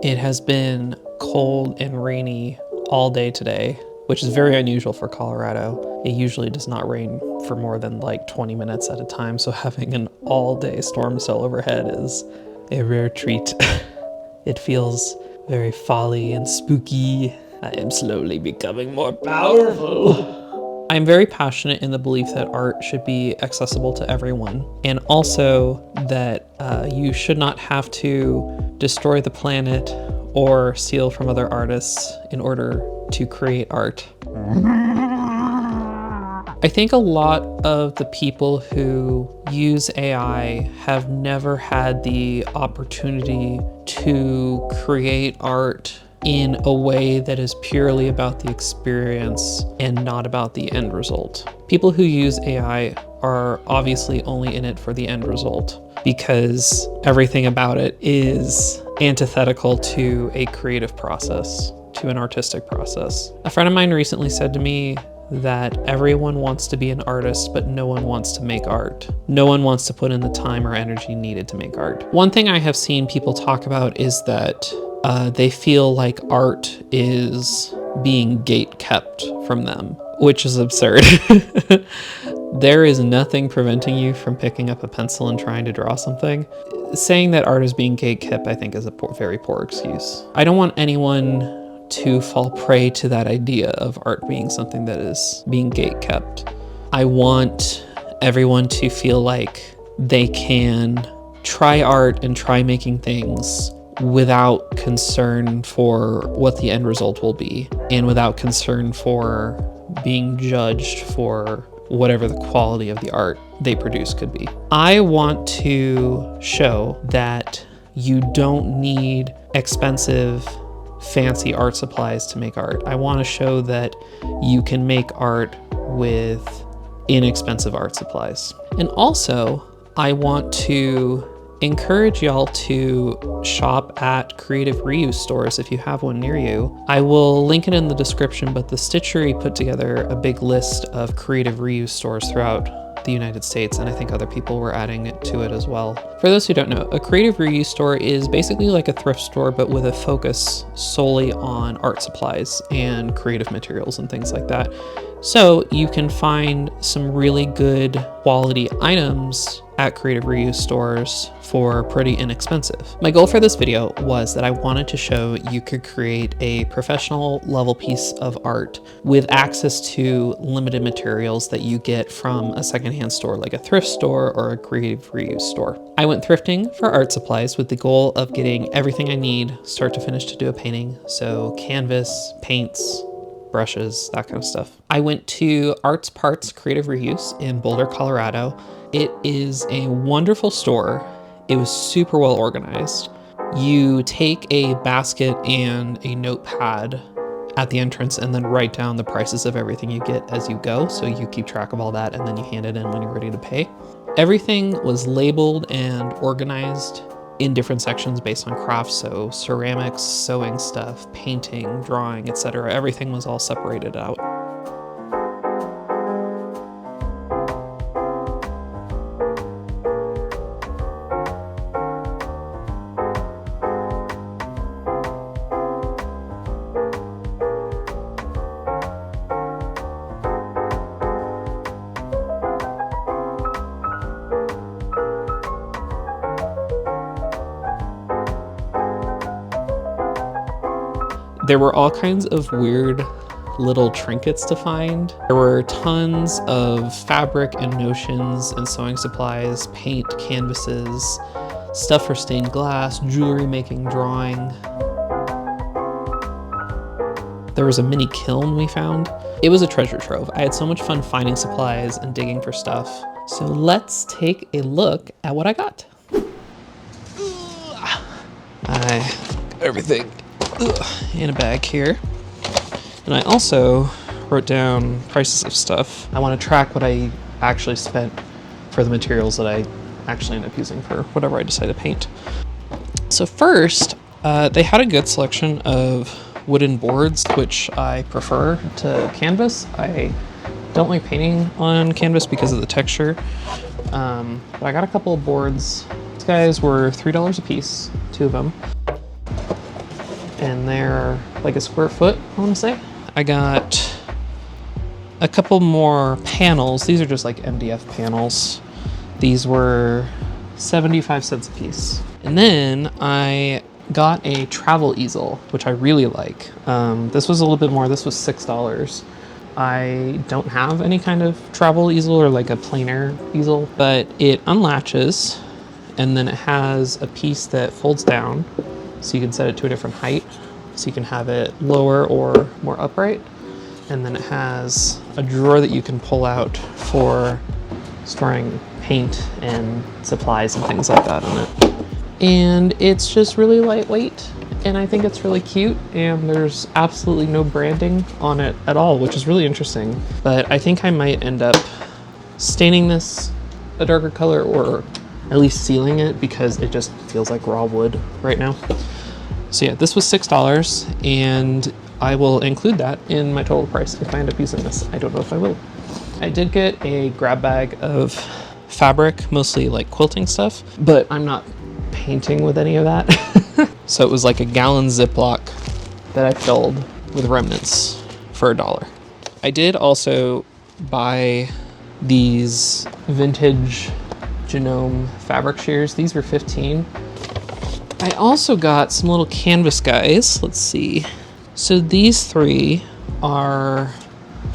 It has been cold and rainy all day today, which is very unusual for Colorado. It usually does not rain for more than like 20 minutes at a time, so having an all-day storm cell overhead is a rare treat. It feels very folly and spooky. I am slowly becoming more powerful. I'm very passionate in the belief that art should be accessible to everyone, and also that you should not have to destroy the planet or steal from other artists in order to create art. I think a lot of the people who use AI have never had the opportunity to create art in a way that is purely about the experience and not about the end result. People who use AI are obviously only in it for the end result because everything about it is antithetical to a creative process, to an artistic process. A friend of mine recently said to me that everyone wants to be an artist, but no one wants to make art. No one wants to put in the time or energy needed to make art. One thing I have seen people talk about is that they feel like art is being gate kept from them, which is absurd. There is nothing preventing you from picking up a pencil and trying to draw something. Saying that art is being gate kept, I think, is a very poor excuse. I don't want anyone to fall prey to that idea of art being something that is being gate kept. I want everyone to feel like they can try art and try making things without concern for what the end result will be, and without concern for being judged for whatever the quality of the art they produce could be. I want to show that you don't need expensive, fancy art supplies to make art. I want to show that you can make art with inexpensive art supplies. And also, I want to encourage y'all to shop at creative reuse stores if you have one near you. I will link it in the description, but the Stitchery put together a big list of creative reuse stores throughout the United States, and I think other people were adding it to it as well. For those who don't know, a creative reuse store is basically like a thrift store, but with a focus solely on art supplies and creative materials and things like that. So you can find some really good quality items at creative reuse stores for pretty inexpensive. My goal for this video was that I wanted to show you could create a professional level piece of art with access to limited materials that you get from a secondhand store like a thrift store or a creative reuse store. I went thrifting for art supplies with the goal of getting everything I need start to finish to do a painting. So canvas, paints, brushes, that kind of stuff. I went to Arts Parts Creative Reuse in Boulder, Colorado. It is a wonderful store. It was super well organized. You take a basket and a notepad at the entrance and then write down the prices of everything you get as you go. So you keep track of all that and then you hand it in when you're ready to pay. Everything was labeled and organized in different sections based on crafts. So ceramics, sewing stuff, painting, drawing, etc. Everything was all separated out. There were all kinds of weird little trinkets to find. There were tons of fabric and notions and sewing supplies, paint, canvases, stuff for stained glass, jewelry making, drawing. There was a mini kiln we found. It was a treasure trove. I had so much fun finding supplies and digging for stuff. So let's take a look at what I got. I got everything in a bag here. And I also wrote down prices of stuff. I want to track what I actually spent for the materials that I actually end up using for whatever I decide to paint. So first, they had a good selection of wooden boards, which I prefer to canvas. I don't like painting on canvas because of the texture, but I got a couple of boards. These guys were $3 a piece, 2 of them. and they're like a square foot, I want to say. I got a couple more panels. These are just like MDF panels. These were 75 cents a piece. And then I got a travel easel, which I really like. This was a little bit more. This was $6. I don't have any kind of travel easel or like a plein air easel, but it unlatches and then it has a piece that folds down so you can set it to a different height. So you can have it lower or more upright. And then it has a drawer that you can pull out for storing paint and supplies and things like that in it. And it's just really lightweight, and I think it's really cute, and there's absolutely no branding on it at all, which is really interesting. But I think I might end up staining this a darker color, or at least sealing it, because it just feels like raw wood right now. So yeah, this was $6, and I will include that in my total price if I end up using this. I don't know if I will. I did get a grab bag of fabric, mostly like quilting stuff, but I'm not painting with any of that. So it was like a gallon Ziploc that I filled with remnants for $1. I did also buy these vintage Genome fabric shears. These were 15. I also got some little canvas guys. Let's see. So these three are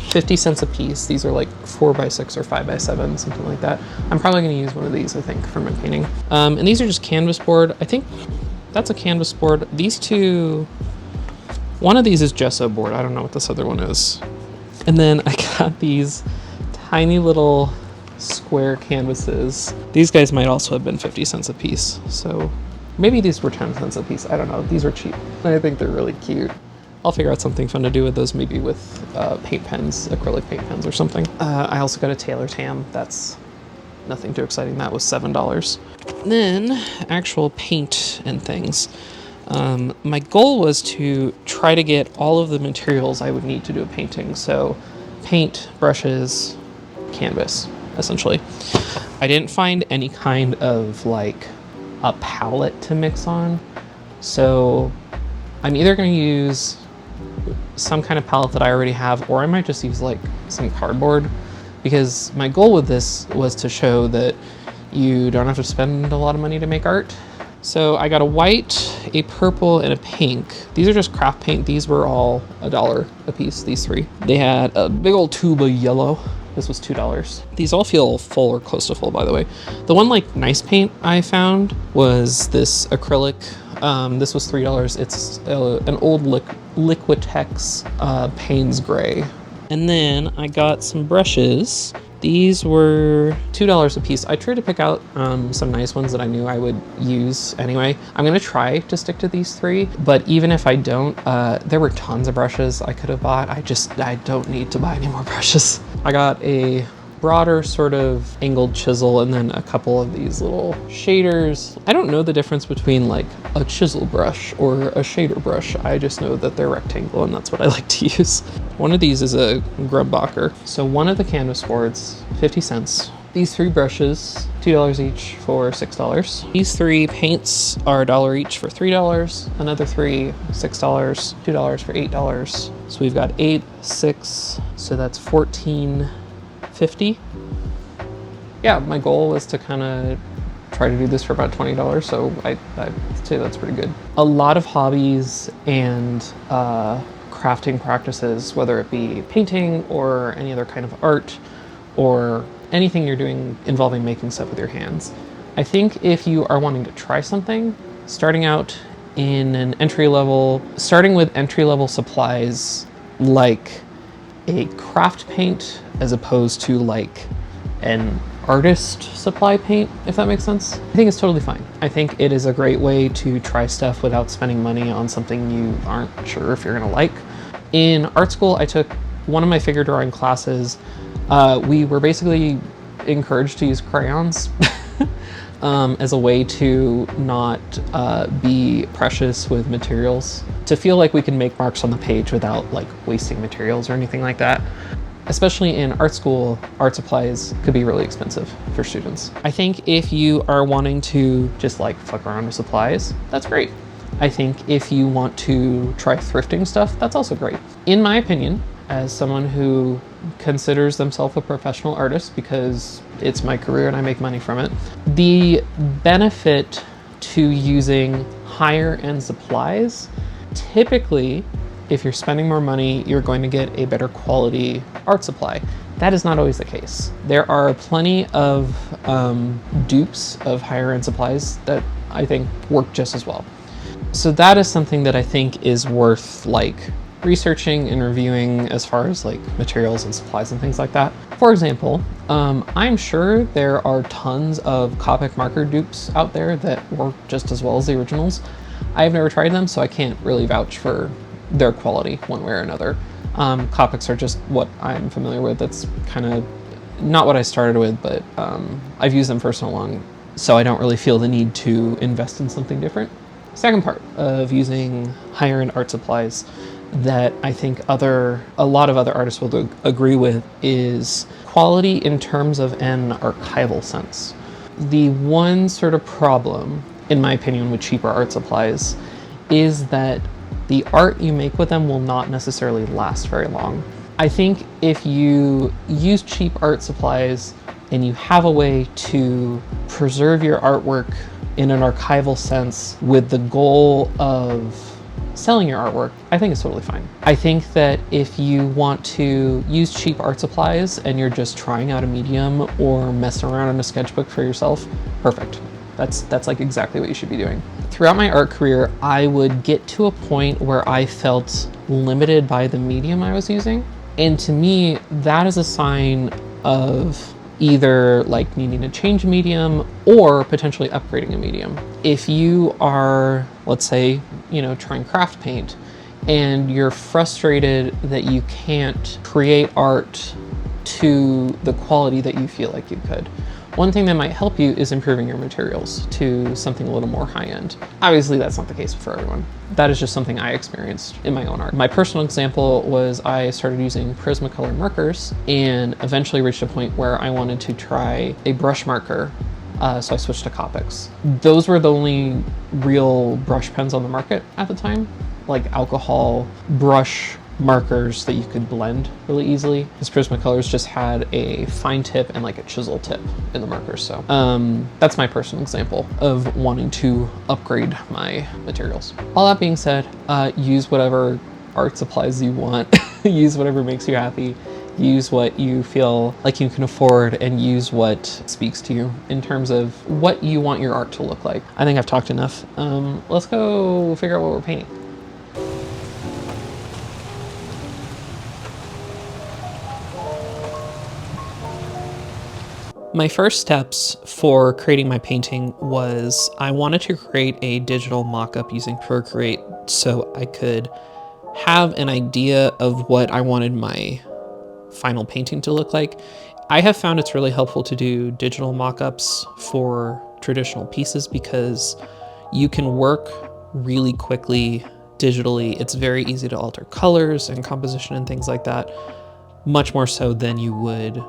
50 cents a piece. These are like 4x6 or 5x7, something like that. I'm probably going to use one of these, I think, for my painting. And these are just canvas board. I think that's a canvas board. These two, one of these is gesso board. I don't know what this other one is. And then I got these tiny little square canvases. These guys might also have been 50 cents a piece. So maybe these were 10 cents a piece. I don't know. These are cheap. I think they're really cute. I'll figure out something fun to do with those, maybe with paint pens, acrylic paint pens or something. I also got a Taylor Tam. That's nothing too exciting. That was $7. Then actual paint and things. My goal was to try to get all of the materials I would need to do a painting. So paint, brushes, canvas, essentially. I didn't find any kind of like a palette to mix on. So I'm either going to use some kind of palette that I already have, or I might just use like some cardboard, because my goal with this was to show that you don't have to spend a lot of money to make art. So I got a white, a purple, and a pink. These are just craft paint. These were all $1 a piece, these three. They had a big old tube of yellow. This was $2. These all feel full or close to full, by the way. The one like nice paint I found was this acrylic. This was $3. It's an old Liquitex Payne's Gray. And then I got some brushes. These were $2 a piece. I tried to pick out some nice ones that I knew I would use anyway. I'm gonna try to stick to these three, but even if I don't, there were tons of brushes I could have bought. I don't need to buy any more brushes. I got a broader sort of angled chisel and then a couple of these little shaders. I don't know the difference between like a chisel brush or a shader brush. I just know that they're rectangle and that's what I like to use. One of these is a Grumbacher. So one of the canvas boards, 50 cents. These three brushes, $2 each for $6. These three paints are $1 each for $3. Another three, $6, $2 for $8. So we've got 8, 6, so that's $14.50. Yeah, my goal was to kind of try to do this for about $20, so I'd say that's pretty good. A lot of hobbies and crafting practices, whether it be painting or any other kind of art or anything you're doing involving making stuff with your hands. I think if you are wanting to try something, starting out in an starting with entry-level supplies like a craft paint as opposed to like an artist supply paint, if that makes sense. I think it's totally fine. I think it is a great way to try stuff without spending money on something you aren't sure if you're gonna like. In art school, I took one of my figure drawing classes. We were basically encouraged to use crayons as a way to not be precious with materials, to feel like we can make marks on the page without like wasting materials or anything like that. Especially in art school, art supplies could be really expensive for students. I think if you are wanting to just like fuck around with supplies, that's great. I think if you want to try thrifting stuff, that's also great. In my opinion, as someone who considers themselves a professional artist because it's my career and I make money from it, the benefit to using higher end supplies, typically, if you're spending more money, you're going to get a better quality art supply. That is not always the case. There are plenty of dupes of higher end supplies that I think work just as well. So that is something that I think is worth like researching and reviewing as far as like materials and supplies and things like that. For example, I'm sure there are tons of Copic marker dupes out there that work just as well as the originals. I've never tried them, so I can't really vouch for their quality one way or another. Copics are just what I'm familiar with. That's kind of not what I started with, but I've used them for so long, so I don't really feel the need to invest in something different. Second part of using higher end art supplies that I think a lot of other artists will agree with is quality in terms of an archival sense. The one sort of problem, in my opinion, with cheaper art supplies is that the art you make with them will not necessarily last very long. I think if you use cheap art supplies and you have a way to preserve your artwork in an archival sense with the goal of selling your artwork, I think it's totally fine. I think that if you want to use cheap art supplies and you're just trying out a medium or messing around in a sketchbook for yourself, perfect. That's like exactly what you should be doing. Throughout my art career, I would get to a point where I felt limited by the medium I was using. And to me, that is a sign of either like needing to change a medium or potentially upgrading a medium. If you are, let's say, trying craft paint and you're frustrated that you can't create art to the quality that you feel like you could, one thing that might help you is improving your materials to something a little more high-end. Obviously, that's not the case for everyone. That is just something I experienced in my own art. My personal example was I started using Prismacolor markers and eventually reached a point where I wanted to try a brush marker, so I switched to Copics. Those were the only real brush pens on the market at the time, like alcohol brush markers that you could blend really easily, because Prismacolors just had a fine tip and like a chisel tip in the markers. So that's my personal example of wanting to upgrade my materials. All that being said, use whatever art supplies you want. Use whatever makes you happy. Use what you feel like you can afford and use what speaks to you in terms of what you want your art to look like. I think I've talked enough. Let's go figure out what we're painting. My first steps for creating my painting was I wanted to create a digital mock-up using Procreate so I could have an idea of what I wanted my final painting to look like. I have found it's really helpful to do digital mock-ups for traditional pieces because you can work really quickly digitally. It's very easy to alter colors and composition and things like that, much more so than you would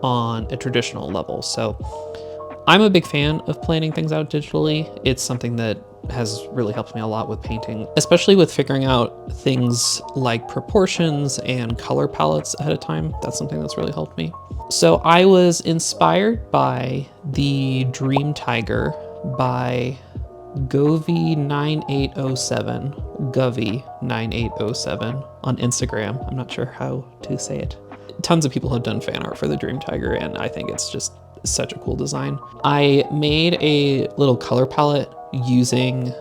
on a traditional level. So I'm a big fan of planning things out digitally. It's something that has really helped me a lot with painting, especially with figuring out things like proportions and color palettes ahead of time. That's something that's really helped me. So I was inspired by the Dream Tiger by Govy9807, Govy9807 on Instagram. I'm not sure how to say it. Tons of people have done fan art for the Dream Tiger, and I think it's just such a cool design. I made a little color palette using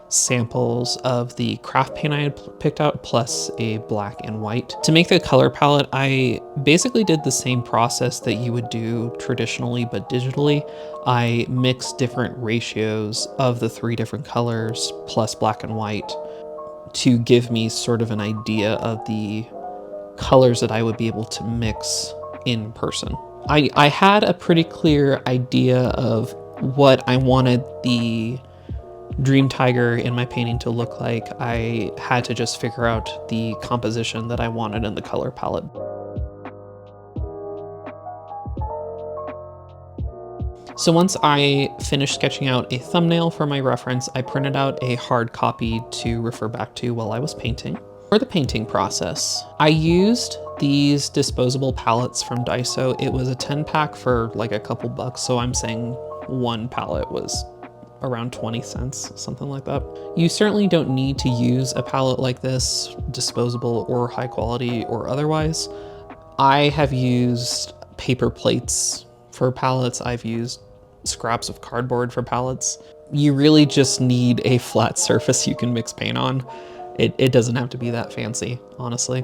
samples of the craft paint I had picked out, plus a black and white. To make the color palette, I basically did the same process that you would do traditionally, but digitally. I mixed different ratios of the 3 different colors, plus black and white, to give me sort of an idea of the colors that I would be able to mix in person. I had a pretty clear idea of what I wanted the Dream Tiger in my painting to look like. I had to just figure out the composition that I wanted in the color palette. So once I finished sketching out a thumbnail for my reference, I printed out a hard copy to refer back to while I was painting. For the painting process, I used these disposable palettes from Daiso. It was a 10 pack for like a couple bucks, so I'm saying one palette was around 20 cents, something like that. You certainly don't need to use a palette like this, disposable or high quality or otherwise. I have used paper plates for palettes. I've used scraps of cardboard for palettes. You really just need a flat surface you can mix paint on. It doesn't have to be that fancy, honestly.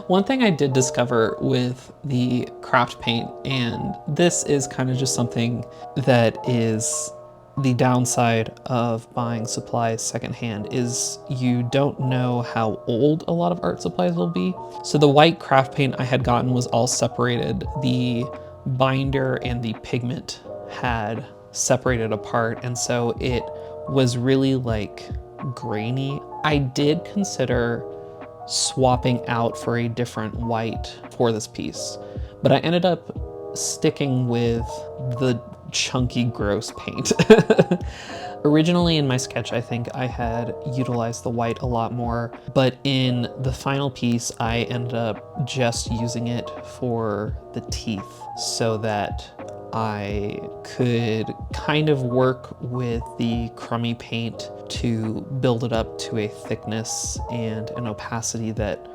One thing I did discover with the craft paint, and this is kind of just something that is the downside of buying supplies secondhand, is you don't know how old a lot of art supplies will be. So the white craft paint I had gotten was all separated. The binder and the pigment had separated apart, and so it was really like grainy. I did consider swapping out for a different white for this piece, but I ended up sticking with the chunky, gross paint. Originally in my sketch, I think I had utilized the white a lot more, but in the final piece, I ended up just using it for the teeth so that I could kind of work with the crummy paint to build it up to a thickness and an opacity that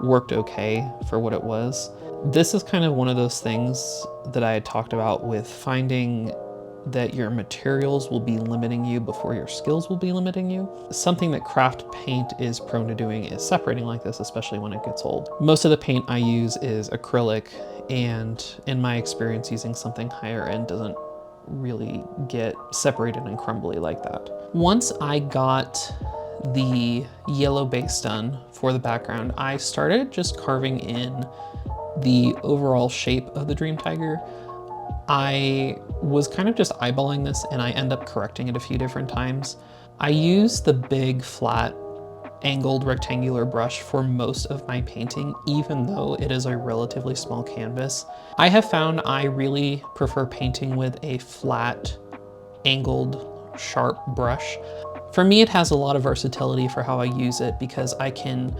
worked okay for what it was. This is kind of one of those things that I had talked about with finding that your materials will be limiting you before your skills will be limiting you. Something that craft paint is prone to doing is separating like this, especially when it gets old. Most of the paint I use is acrylic, and in my experience, using something higher end doesn't really get separated and crumbly like that. Once I got the yellow base done for the background, I started just carving in the overall shape of the Dream Tiger. I was kind of just eyeballing this, and I end up correcting it a few different times. I use the big flat angled rectangular brush for most of my painting, even though it is a relatively small canvas. I have found I really prefer painting with a flat angled sharp brush. For me, it has a lot of versatility for how I use it, because I can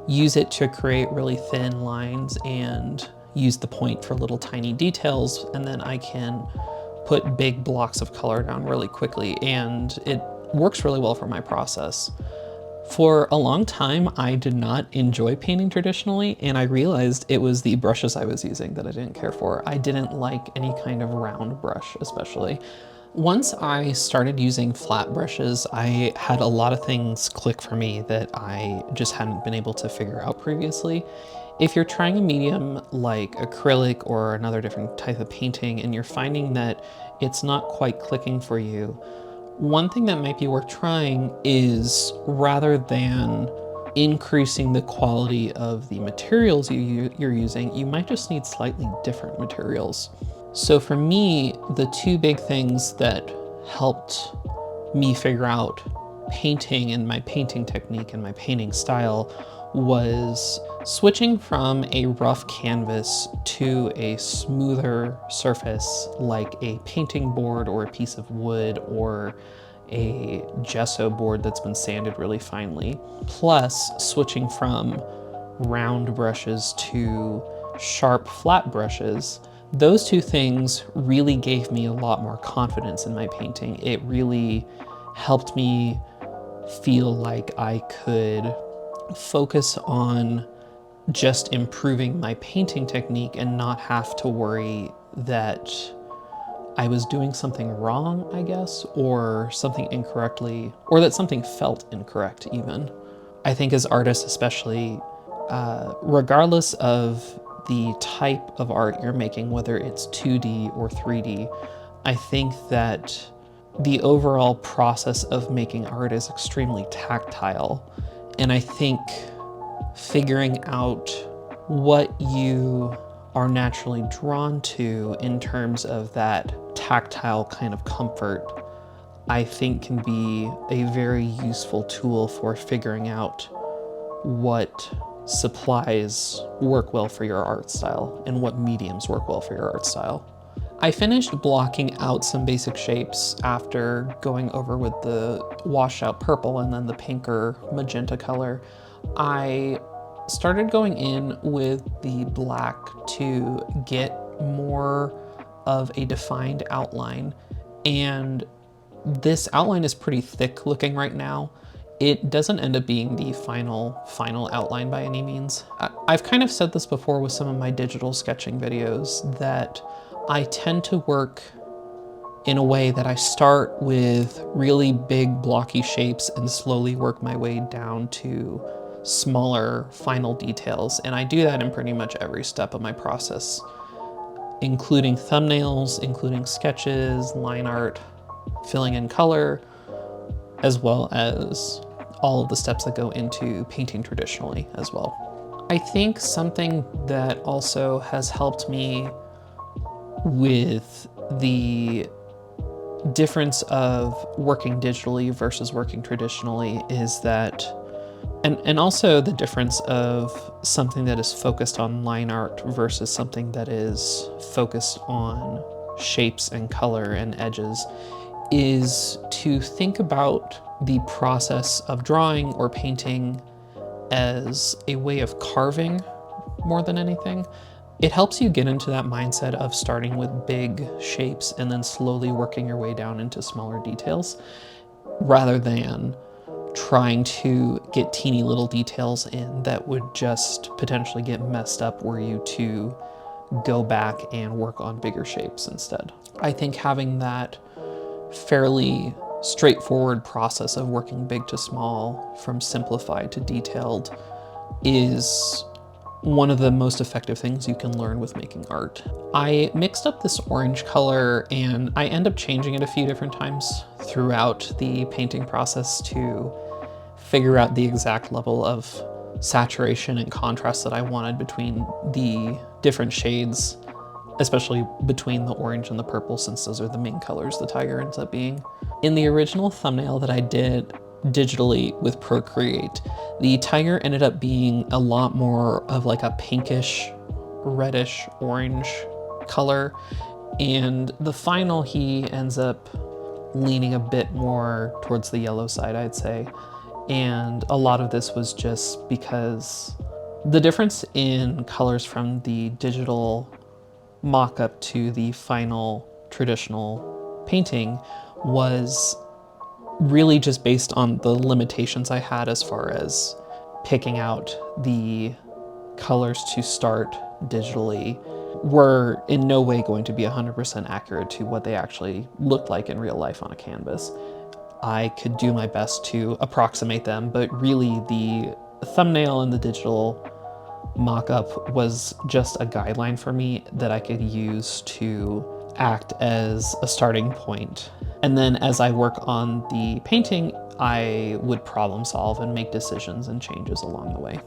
use it to create really thin lines and use the point for little tiny details, and then I can put big blocks of color down really quickly, and it works really well for my process. For a long time, I did not enjoy painting traditionally, and I realized it was the brushes I was using that I didn't care for. I didn't like any kind of round brush, especially. Once I started using flat brushes, I had a lot of things click for me that I just hadn't been able to figure out previously. If you're trying a medium like acrylic or another different type of painting and you're finding that it's not quite clicking for you, one thing that might be worth trying is, rather than increasing the quality of the materials you're using, you might just need slightly different materials. So for me, the two big things that helped me figure out painting and my painting technique and my painting style was switching from a rough canvas to a smoother surface like a painting board or a piece of wood or a gesso board that's been sanded really finely, plus switching from round brushes to sharp flat brushes. Those two things really gave me a lot more confidence in my painting. It really helped me feel like I could focus on just improving my painting technique and not have to worry that I was doing something wrong, I guess, or something incorrectly, or that something felt incorrect even. I think as artists especially, regardless of the type of art you're making, whether it's 2D or 3D, I think that the overall process of making art is extremely tactile. And I think figuring out what you are naturally drawn to in terms of that tactile kind of comfort, I think can be a very useful tool for figuring out what supplies work well for your art style and what mediums work well for your art style. I finished blocking out some basic shapes after going over with the washed out purple and then the pinker magenta color. I started going in with the black to get more of a defined outline, and this outline is pretty thick looking right now. It doesn't end up being the final outline by any means. I've kind of said this before with some of my digital sketching videos that I tend to work in a way that I start with really big blocky shapes and slowly work my way down to smaller final details. And I do that in pretty much every step of my process, including thumbnails, including sketches, line art, filling in color, as well as all of the steps that go into painting traditionally as well. I think something that also has helped me with the difference of working digitally versus working traditionally is that, and also the difference of something that is focused on line art versus something that is focused on shapes and color and edges, is to think about the process of drawing or painting as a way of carving more than anything. It helps you get into that mindset of starting with big shapes and then slowly working your way down into smaller details, rather than trying to get teeny little details in that would just potentially get messed up were you to go back and work on bigger shapes instead. I think having that fairly straightforward process of working big to small, from simplified to detailed, is one of the most effective things you can learn with making art. I mixed up this orange color and I end up changing it a few different times throughout the painting process to figure out the exact level of saturation and contrast that I wanted between the different shades, especially between the orange and the purple, since those are the main colors the tiger ends up being. In the original thumbnail that I did digitally with Procreate, the tiger ended up being a lot more of like a pinkish, reddish, orange color, and the final he ends up leaning a bit more towards the yellow side, I'd say. And a lot of this was just because the difference in colors from the digital mock-up to the final traditional painting was really just based on the limitations I had as far as picking out the colors to start digitally were in no way going to be 100% accurate to what they actually looked like in real life on a canvas. I could do my best to approximate them, but really the thumbnail and the digital mock-up was just a guideline for me that I could use to act as a starting point. And then as I work on the painting, I would problem solve and make decisions and changes along the way.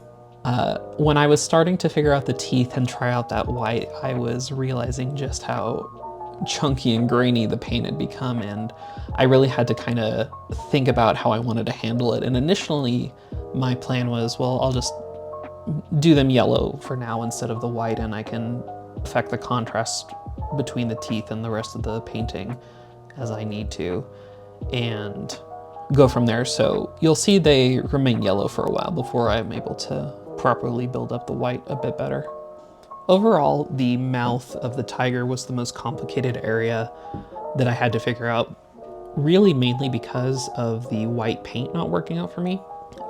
When I was starting to figure out the teeth and try out that white, I was realizing just how chunky and grainy the paint had become, and I really had to kind of think about how I wanted to handle it. And initially, my plan was, well, I'll just do them yellow for now instead of the white, and I can affect the contrast between the teeth and the rest of the painting as I need to, and go from there. So you'll see they remain yellow for a while before I'm able to properly build up the white a bit better. Overall, the mouth of the tiger was the most complicated area that I had to figure out, really mainly because of the white paint not working out for me.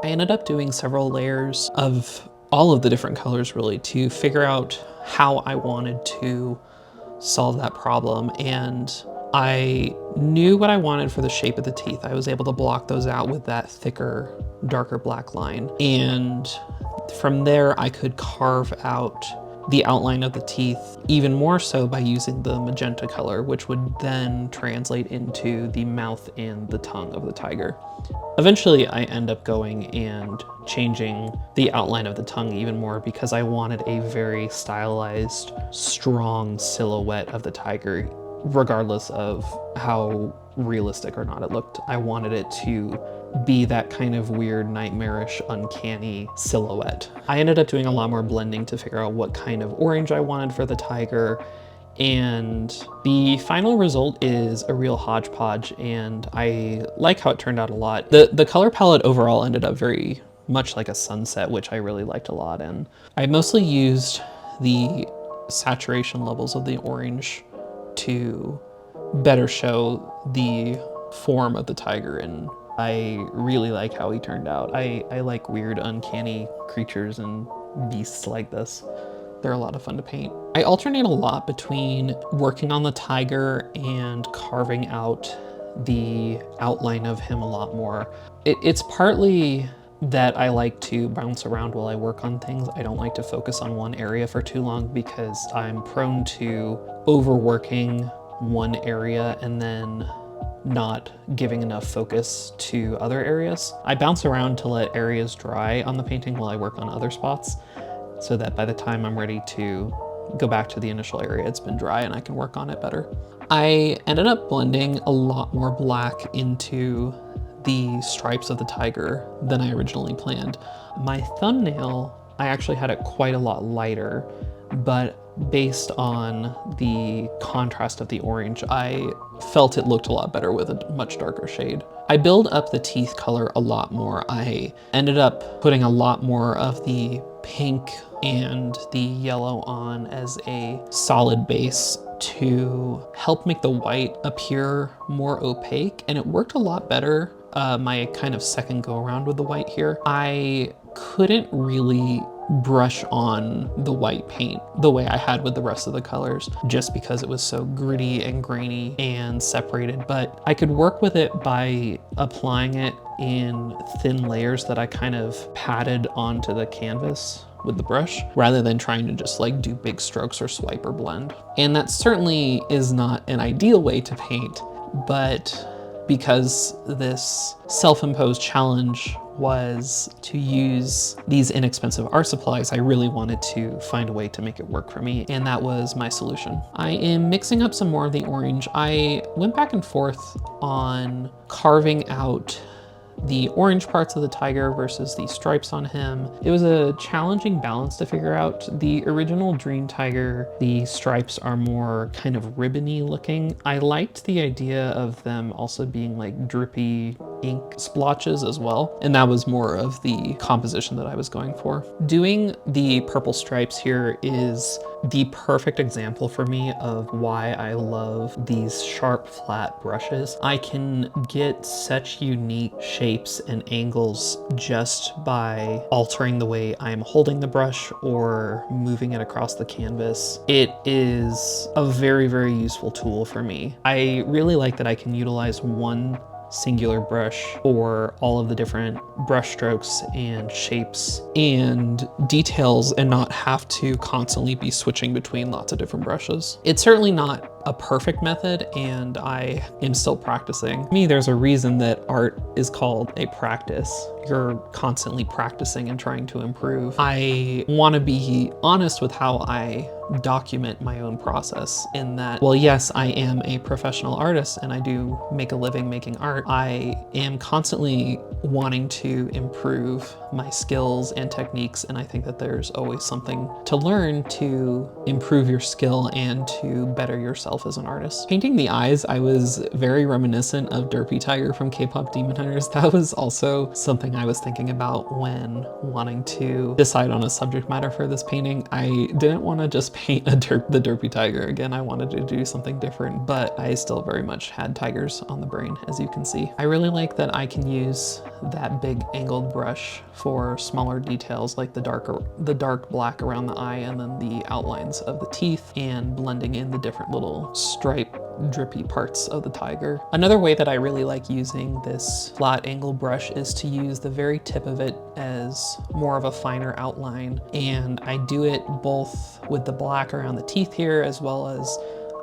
I ended up doing several layers of all of the different colors really to figure out how I wanted to solve that problem, and I knew what I wanted for the shape of the teeth. I was able to block those out with that thicker, darker black line, and from there I could carve out the outline of the teeth even more so by using the magenta color, which would then translate into the mouth and the tongue of the tiger. Eventually, I end up going and changing the outline of the tongue even more because I wanted a very stylized, strong silhouette of the tiger, regardless of how realistic or not it looked. I wanted it to be that kind of weird, nightmarish, uncanny silhouette. I ended up doing a lot more blending to figure out what kind of orange I wanted for the tiger, And the final result is a real hodgepodge, and I like how it turned out a lot. The color palette overall ended up very much like a sunset, which I really liked a lot. And I mostly used the saturation levels of the orange to better show the form of the tiger, and I really like how he turned out. I like weird, uncanny creatures and beasts like this. They're a lot of fun to paint. I alternate a lot between working on the tiger and carving out the outline of him a lot more. It's partly that I like to bounce around while I work on things. I don't like to focus on one area for too long because I'm prone to overworking one area and then not giving enough focus to other areas. I bounce around to let areas dry on the painting while I work on other spots, so that by the time I'm ready to go back to the initial area, it's been dry and I can work on it better. I ended up blending a lot more black into the stripes of the tiger than I originally planned. My thumbnail, I actually had it quite a lot lighter, but based on the contrast of the orange, I felt it looked a lot better with a much darker shade. I build up the teeth color a lot more. I ended up putting a lot more of the pink and the yellow on as a solid base to help make the white appear more opaque, and it worked a lot better my kind of second go around with the white here. I couldn't really brush on the white paint the way I had with the rest of the colors, just because it was so gritty and grainy and separated, but I could work with it by applying it in thin layers that I kind of patted onto the canvas with the brush, rather than trying to just like do big strokes or swipe or blend. And that certainly is not an ideal way to paint, but because this self-imposed challenge was to use these inexpensive art supplies, I really wanted to find a way to make it work for me, and that was my solution. I am mixing up some more of the orange. I went back and forth on carving out the orange parts of the tiger versus the stripes on him. It was a challenging balance to figure out. The original Dream Tiger, the stripes are more kind of ribbony looking. I liked the idea of them also being like drippy ink splotches as well, and that was more of the composition that I was going for. Doing the purple stripes here is the perfect example for me of why I love these sharp, flat brushes. I can get such unique shapes and angles just by altering the way I'm holding the brush or moving it across the canvas. It is a very, very useful tool for me. I really like that I can utilize one singular brush for all of the different brush strokes and shapes and details and not have to constantly be switching between lots of different brushes. It's certainly not a perfect method, and I am still practicing. To me, there's a reason that art is called a practice. You're constantly practicing and trying to improve. I want to be honest with how I document my own process, in that, well, yes, I am a professional artist and I do make a living making art. I am constantly wanting to improve my skills and techniques, and I think that there's always something to learn to improve your skill and to better yourself as an artist. Painting the eyes, I was very reminiscent of Derpy Tiger from K-pop Demon Hunters. That was also something I was thinking about when wanting to decide on a subject matter for this painting. I didn't want to just paint the Derpy Tiger again. I wanted to do something different, but I still very much had tigers on the brain, as you can see. I really like that I can use that big angled brush for smaller details like the dark black around the eye and then the outlines of the teeth, and blending in the different little stripe drippy parts of the tiger. Another way that I really like using this flat angle brush is to use the very tip of it as more of a finer outline, and I do it both with the black around the teeth here, as well as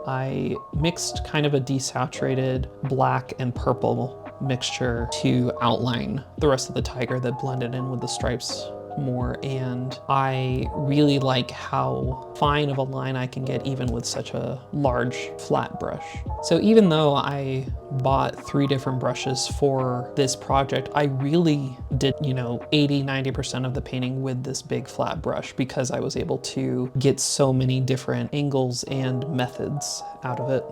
I mixed kind of a desaturated black and purple mixture to outline the rest of the tiger that blended in with the stripes more, and I really like how fine of a line I can get even with such a large flat brush. So even though I bought 3 different brushes for this project, I really did, 80–90% of the painting with this big flat brush because I was able to get so many different angles and methods out of it.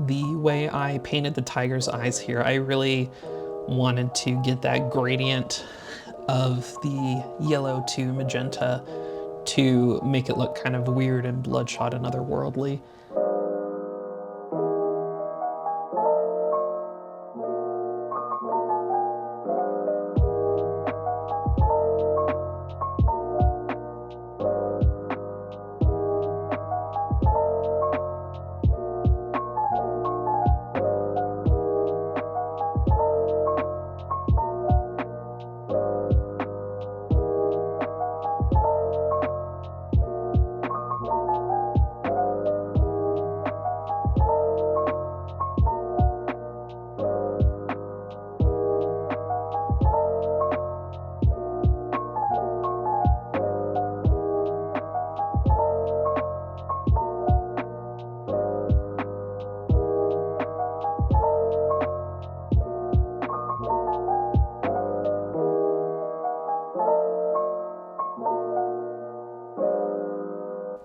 The way I painted the tiger's eyes here, I really wanted to get that gradient of the yellow to magenta to make it look kind of weird and bloodshot and otherworldly.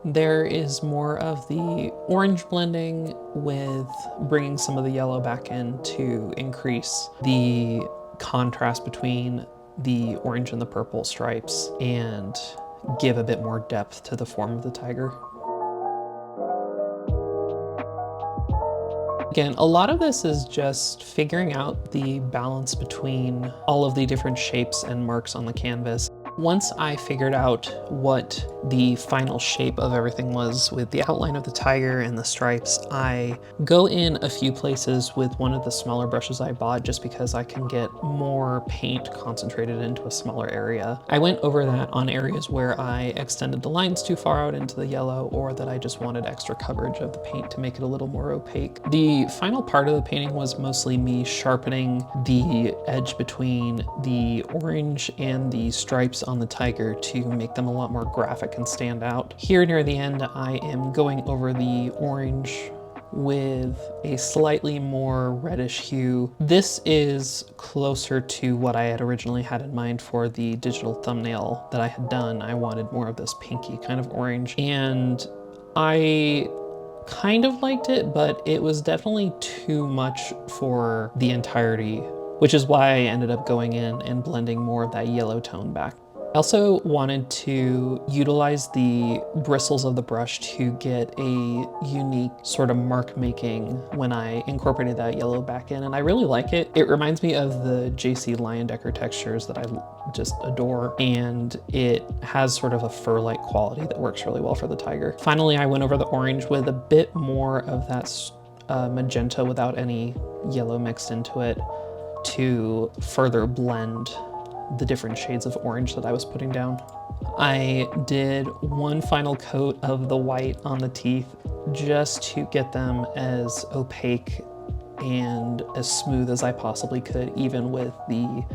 There is more of the orange blending with bringing some of the yellow back in to increase the contrast between the orange and the purple stripes and give a bit more depth to the form of the tiger. Again, a lot of this is just figuring out the balance between all of the different shapes and marks on the canvas. Once I figured out what the final shape of everything was with the outline of the tiger and the stripes, I go in a few places with one of the smaller brushes I bought just because I can get more paint concentrated into a smaller area. I went over that on areas where I extended the lines too far out into the yellow or that I just wanted extra coverage of the paint to make it a little more opaque. The final part of the painting was mostly me sharpening the edge between the orange and the stripes on the tiger to make them a lot more graphic and stand out. Here near the end, I am going over the orange with a slightly more reddish hue. This is closer to what I had originally had in mind for the digital thumbnail that I had done. I wanted more of this pinky kind of orange, and I kind of liked it, but it was definitely too much for the entirety, which is why I ended up going in and blending more of that yellow tone back. I also wanted to utilize the bristles of the brush to get a unique sort of mark making when I incorporated that yellow back in, and I really like it. It reminds me of the JC Leyendecker textures that I just adore, and it has sort of a fur-like quality that works really well for the tiger. Finally, I went over the orange with a bit more of that magenta without any yellow mixed into it to further blend the different shades of orange that I was putting down. I did one final coat of the white on the teeth just to get them as opaque and as smooth as I possibly could, even with the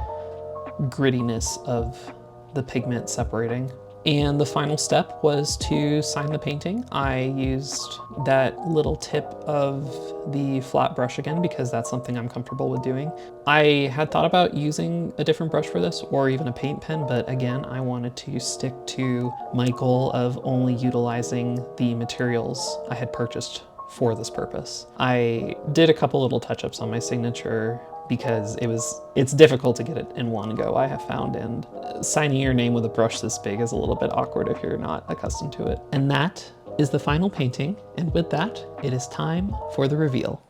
grittiness of the pigment separating. And the final step was to sign the painting. I used that little tip of the flat brush again because that's something I'm comfortable with doing. I had thought about using a different brush for this or even a paint pen, but again, I wanted to stick to my goal of only utilizing the materials I had purchased for this purpose. I did a couple little touch-ups on my signature because it's difficult to get it in one go, I have found, and signing your name with a brush this big is a little bit awkward if you're not accustomed to it. And that is the final painting, and with that, it is time for the reveal.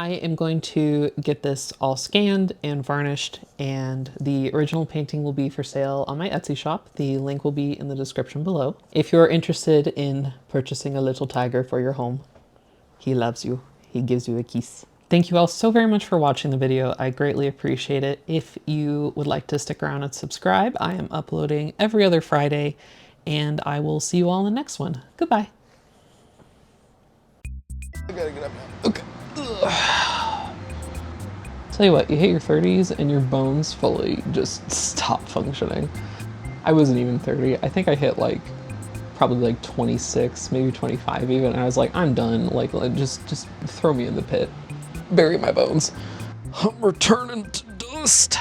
I am going to get this all scanned and varnished, and the original painting will be for sale on my Etsy shop. The link will be in the description below. If you're interested in purchasing a little tiger for your home, he loves you. He gives you a kiss. Thank you all so very much for watching the video. I greatly appreciate it. If you would like to stick around and subscribe, I am uploading every other Friday, and I will see you all in the next one. Goodbye. I gotta get up now. Okay. Ugh. Tell you what, you hit your 30s and your bones fully just stop functioning. I wasn't even 30. I think I hit like probably like 26, maybe 25 even, and I was like, I'm done. Like just throw me in the pit. Bury my bones. I'm returning to dust.